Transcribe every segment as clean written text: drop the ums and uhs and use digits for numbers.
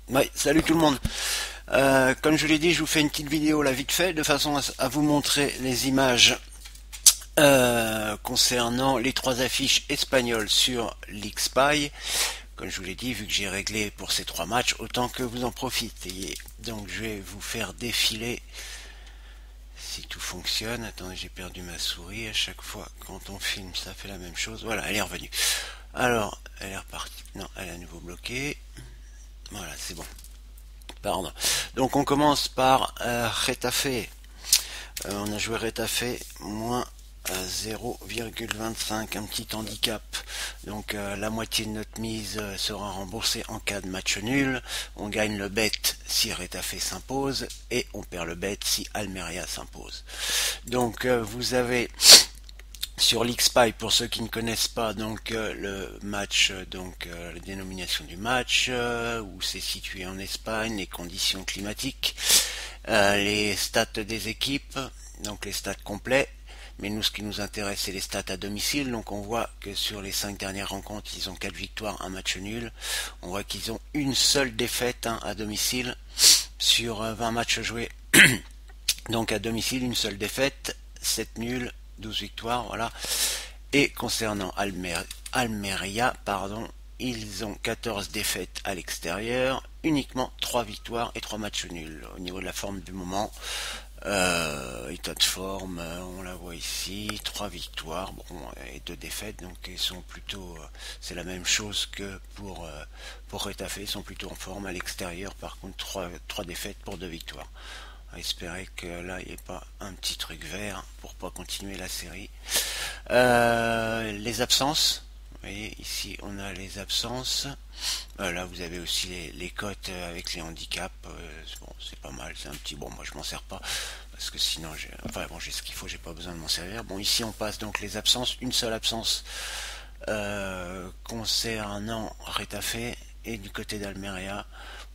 Ouais, salut tout le monde. Comme je vous l'ai dit, je vous fais une petite vidéo là vite fait, de façon à vous montrer les images concernant les trois affiches espagnoles sur l'Xpy. Comme je vous l'ai dit, vu que j'ai réglé pour ces trois matchs, autant que vous en profitiez. Donc je vais vous faire défiler si tout fonctionne. Attendez, j'ai perdu ma souris. À chaque fois quand on filme, ça fait la même chose. Voilà, elle est revenue. Alors, elle est repartie. Non, elle est à nouveau bloquée. Voilà, c'est bon. Pardon. Donc on commence par Retafe. On a joué Retafe moins 0,25, un petit handicap. Donc la moitié de notre mise sera remboursée en cas de match nul. On gagne le bet si Retafe s'impose et on perd le bet si Almeria s'impose. Donc vous avez sur l'Xpy, pour ceux qui ne connaissent pas, donc le match, la dénomination du match, où c'est situé en Espagne, les conditions climatiques, les stats des équipes, donc les stats complets. Mais nous, ce qui nous intéresse, c'est les stats à domicile. Donc on voit que sur les 5 dernières rencontres, ils ont 4 victoires, un match nul. On voit qu'ils ont une seule défaite à domicile sur 20 matchs joués. Donc à domicile, une seule défaite, 7 nuls, 12 victoires, voilà. Et concernant Almeria, ils ont 14 défaites à l'extérieur, uniquement 3 victoires et 3 matchs nuls. Au niveau de la forme du moment, état de forme, on la voit ici, 3 victoires et 2 défaites, donc ils sont plutôt, c'est la même chose que pour Retafe, ils sont plutôt en forme à l'extérieur, par contre 3 défaites pour 2 victoires. On va espérer que là il n'y ait pas un petit truc vert pour pas continuer la série. Les absences. Vous voyez, ici on a les absences. Là vous avez aussi les cotes avec les handicaps. Bon, c'est pas mal, c'est un petit. Bon, moi je m'en sers pas parce que sinon j'ai ce qu'il faut, j'ai pas besoin de m'en servir. Bon, ici on passe donc les absences. Une seule absence concernant Retafe et du côté d'Almeria.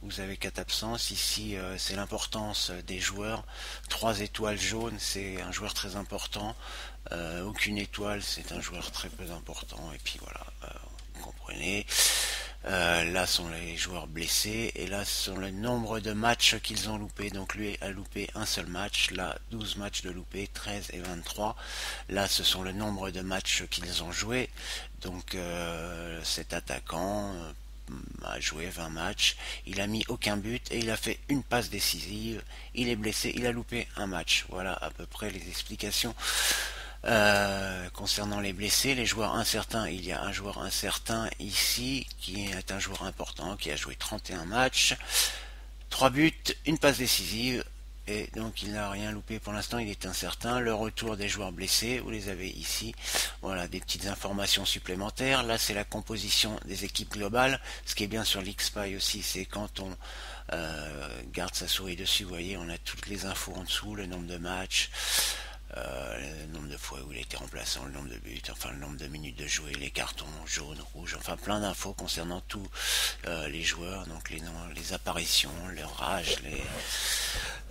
Vous avez 4 absences. Ici, c'est l'importance des joueurs. 3 étoiles jaunes, c'est un joueur très important. Aucune étoile, c'est un joueur très peu important. Et puis voilà, vous comprenez. Là sont les joueurs blessés. Et là, ce sont le nombre de matchs qu'ils ont loupés. Donc lui a loupé un seul match. Là, 12 matchs de loupés, 13 et 23. Là, ce sont le nombre de matchs qu'ils ont joués. Donc cet attaquant a joué 20 matchs, il a mis aucun but et il a fait une passe décisive, il est blessé, il a loupé un match. Voilà à peu près les explications concernant les blessés. Les joueurs incertains, il y a un joueur incertain ici qui est un joueur important qui a joué 31 matchs, 3 buts, une passe décisive, et donc il n'a rien loupé pour l'instant, il est incertain. Le retour des joueurs blessés, vous les avez ici. Voilà, des petites informations supplémentaires. Là, c'est la composition des équipes globales. Ce qui est bien sur l'Xpy aussi, c'est quand on garde sa souris dessus, vous voyez, on a toutes les infos en dessous, le nombre de matchs, le nombre de fois où il a été remplaçant, le nombre de buts, enfin le nombre de minutes de jouer, les cartons jaunes, rouges, enfin plein d'infos concernant tous les joueurs, donc les noms, les apparitions, leur âge,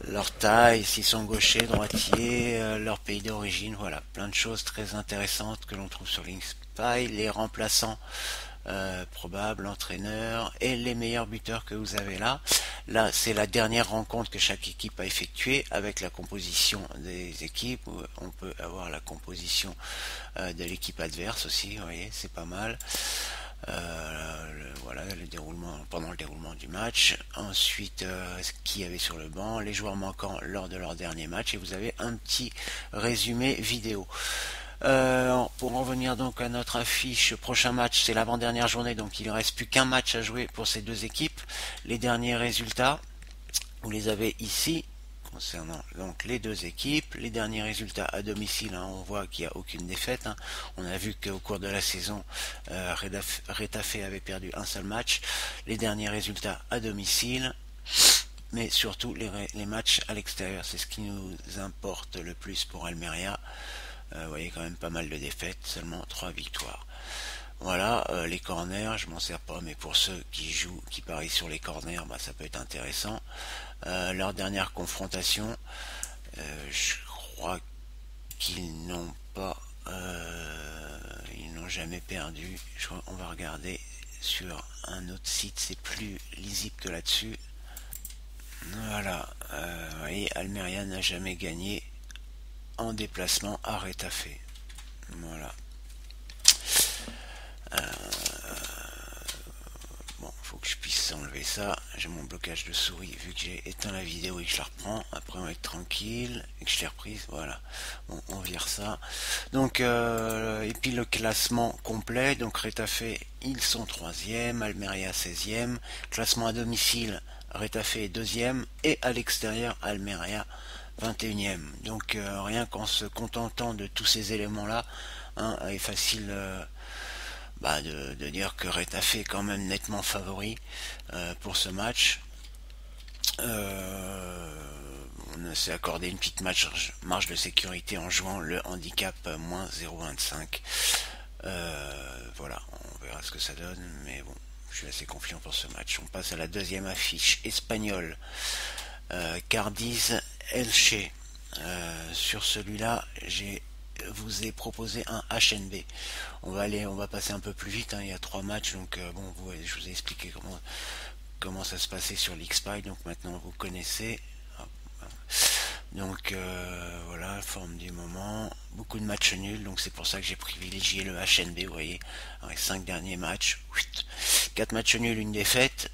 leur taille, s'ils sont gauchers, droitiers, leur pays d'origine, voilà, plein de choses très intéressantes que l'on trouve sur l'Inspy, les remplaçants probables, entraîneurs et les meilleurs buteurs que vous avez là. Là, c'est la dernière rencontre que chaque équipe a effectuée avec la composition des équipes. On peut avoir la composition de l'équipe adverse aussi, vous voyez, c'est pas mal. Voilà le déroulement pendant le déroulement du match. Ensuite, ce qu'il y avait sur le banc, les joueurs manquants lors de leur dernier match, et vous avez un petit résumé vidéo. Pour en revenir donc à notre affiche, prochain match, c'est l'avant-dernière journée, donc il ne reste plus qu'un match à jouer pour ces deux équipes. Les derniers résultats, vous les avez ici concernant donc les deux équipes. Les derniers résultats à domicile, on voit qu'il n'y a aucune défaite. On a vu qu'au cours de la saison, Retafe avait perdu un seul match. Les derniers résultats à domicile, mais surtout les matchs à l'extérieur, c'est ce qui nous importe le plus pour Almeria. Vous voyez quand même pas mal de défaites, seulement 3 victoires. Voilà, les corners, je m'en sers pas, mais pour ceux qui jouent, qui parient sur les corners, ça peut être intéressant. Leur dernière confrontation, je crois qu'ils n'ont pas, ils n'ont jamais perdu. On va regarder sur un autre site, c'est plus lisible que là-dessus. Voilà, vous voyez, Almeria n'a jamais gagné en déplacement à Retafe. Voilà. Bon, faut que je puisse enlever ça. J'ai mon blocage de souris vu que j'ai éteint la vidéo et que je la reprends. Après, on va être tranquille et que je l'ai reprise. Voilà. Bon, on vire ça. Donc, et puis le classement complet. Donc, Retafe, ils sont 3e. Almeria 16e. Classement à domicile, Retafe est 2e. Et à l'extérieur, Almeria 21e. Donc, rien qu'en se contentant de tous ces éléments-là, hein, est facile. De dire que Retafe est quand même nettement favori pour ce match. On s'est accordé une petite marge de sécurité en jouant le handicap moins 0,25. Voilà, on verra ce que ça donne, mais bon, je suis assez confiant pour ce match. On passe à la deuxième affiche espagnole. Cardiz Elche. Sur celui-là, vous ai proposé un HNB. On va passer un peu plus vite, hein. Il y a 3 matchs, donc je vous ai expliqué comment ça se passait sur l'X-Py, donc maintenant vous connaissez. Donc voilà, forme du moment, beaucoup de matchs nuls, donc c'est pour ça que j'ai privilégié le HNB, vous voyez, dans les 5 derniers matchs, 4 matchs nuls, une défaite,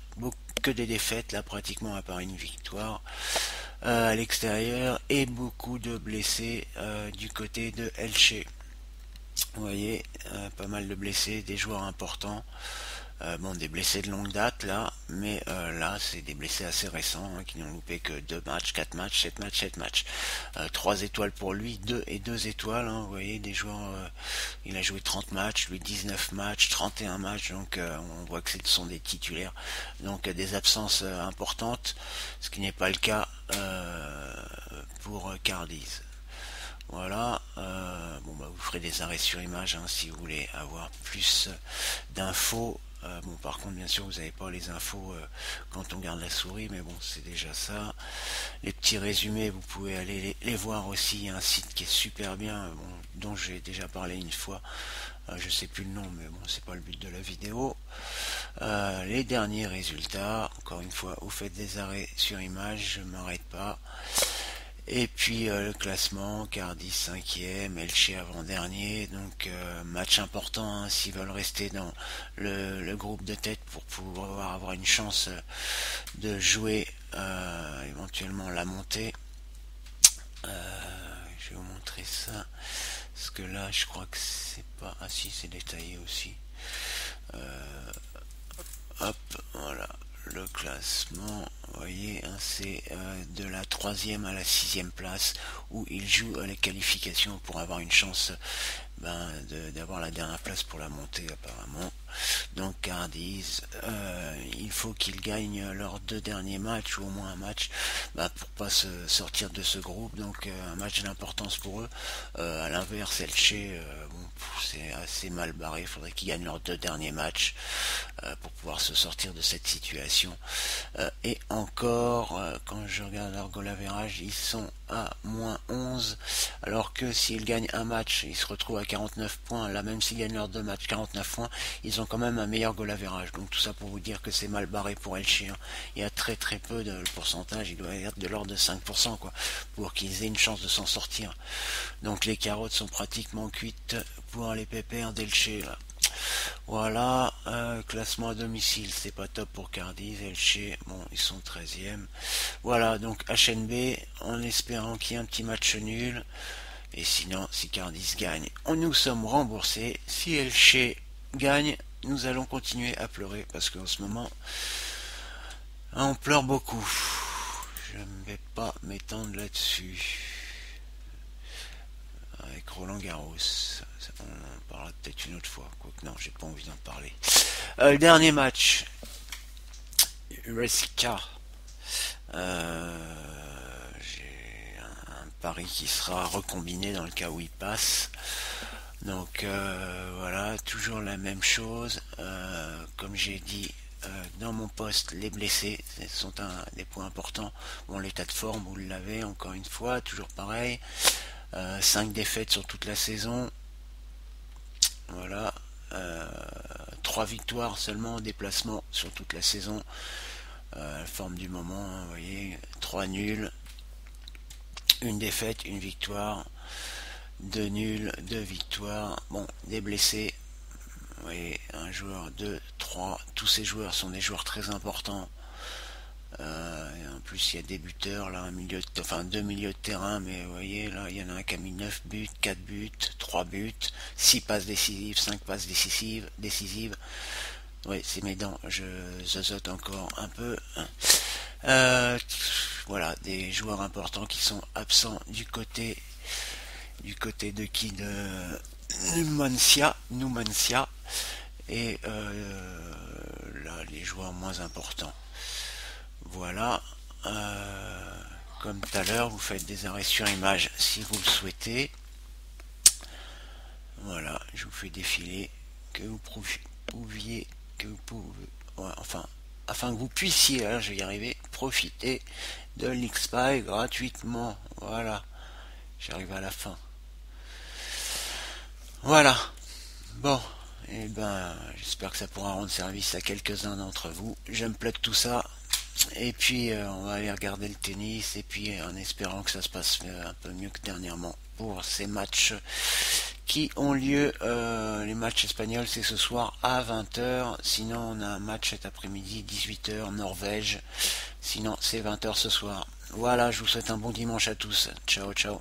que des défaites, là pratiquement à part une victoire. À l'extérieur et beaucoup de blessés du côté de Elche. Vous voyez, pas mal de blessés, des joueurs importants. Bon, des blessés de longue date là, mais là c'est des blessés assez récents hein, qui n'ont loupé que 2 matchs, 4 matchs, 7 matchs. 3 étoiles pour lui, 2 et 2 étoiles, hein, vous voyez, des joueurs, il a joué 30 matchs, lui 19 matchs, 31 matchs, donc on voit que ce sont des titulaires, donc des absences importantes, ce qui n'est pas le cas pour Cardiz. Voilà, vous ferez des arrêts sur image hein, si vous voulez avoir plus d'infos. Bon, par contre, bien sûr, vous n'avez pas les infos quand on garde la souris, mais bon, c'est déjà ça. Les petits résumés, vous pouvez aller les voir aussi. Il y a un site qui est super bien, dont j'ai déjà parlé une fois. Je sais plus le nom, mais bon, c'est pas le but de la vidéo. Les derniers résultats, encore une fois, vous faites des arrêts sur image, je m'arrête pas. Et puis le classement, Cardiz 5e, Elche avant-dernier, donc match important hein, s'ils veulent rester dans le groupe de tête pour pouvoir avoir une chance de jouer éventuellement la montée. Je vais vous montrer ça, parce que là je crois que c'est pas... Ah si, c'est détaillé aussi. Hop, voilà. Le classement, vous voyez, hein, c'est de la 3e à la 6e place où il joue à les qualifications pour avoir une chance d'avoir la dernière place pour la montée apparemment. Donc Cardiz, il faut qu'ils gagnent leurs 2 derniers matchs ou au moins un match pour pas se sortir de ce groupe, donc un match d'importance pour eux. À l'inverse, Elche, c'est assez mal barré, il faudrait qu'ils gagnent leurs 2 derniers matchs pour pouvoir se sortir de cette situation. Et encore, quand je regarde leur goal average, ils sont à moins 11, alors que s'ils gagnent un match, ils se retrouvent à 49 points. Là, même s'ils gagnent leurs 2 matchs, 49 points, ils ont quand même un meilleur goal average. Donc tout ça pour vous dire que c'est mal barré pour Elche. Il y a très peu de pourcentage, il doit être de l'ordre de 5% quoi, pour qu'ils aient une chance de s'en sortir. Donc les carottes sont pratiquement cuites pour les pépères d'Elche là. Voilà, classement à domicile, c'est pas top pour Cardiz, Elche, bon, ils sont 13e. Voilà, donc HNB, en espérant qu'il y ait un petit match nul. Et sinon, si Cardiz gagne, nous sommes remboursés. Si Elche gagne, nous allons continuer à pleurer, parce qu'en ce moment, on pleure beaucoup. Je ne vais pas m'étendre là-dessus. Avec Roland Garros, on en parlera peut-être une autre fois, quoique non, j'ai pas envie d'en parler. Le dernier match, Huesca. J'ai un pari qui sera recombiné dans le cas où il passe. Donc voilà, toujours la même chose. Comme j'ai dit dans mon poste, les blessés sont des points importants. Bon, l'état de forme, vous l'avez encore une fois, toujours pareil. 5 défaites sur toute la saison. Voilà. 3 victoires seulement en déplacement sur toute la saison. Forme du moment, hein, vous voyez, 3 nuls, une défaite, une victoire, 2 nuls, 2 victoires, bon, des blessés, vous voyez, un joueur, 2, 3, tous ces joueurs sont des joueurs très importants. Et en plus il y a des buteurs là, deux milieux de terrain, mais vous voyez là il y en a un qui a mis 9 buts, 4 buts, 3 buts, 6 passes décisives, 5 passes décisives. Oui, c'est mes dents, je zozote encore un peu. Voilà, des joueurs importants qui sont absents du côté de qui, de Numancia, et là les joueurs moins importants. Voilà, comme tout à l'heure, vous faites des arrêts sur image si vous le souhaitez. Voilà, je vous fais défiler, que vous pouviez, ouais, enfin, afin que vous puissiez, là, je vais y arriver, profiter de l'XPy gratuitement. Voilà, j'arrive à la fin. Voilà, bon, et ben, j'espère que ça pourra rendre service à quelques-uns d'entre vous. Je me plug tout ça. Et puis on va aller regarder le tennis, et puis en espérant que ça se passe un peu mieux que dernièrement pour ces matchs qui ont lieu. Les matchs espagnols c'est ce soir à 20h, sinon on a un match cet après-midi 18h Norvège, sinon c'est 20h ce soir. Voilà, je vous souhaite un bon dimanche à tous, ciao ciao.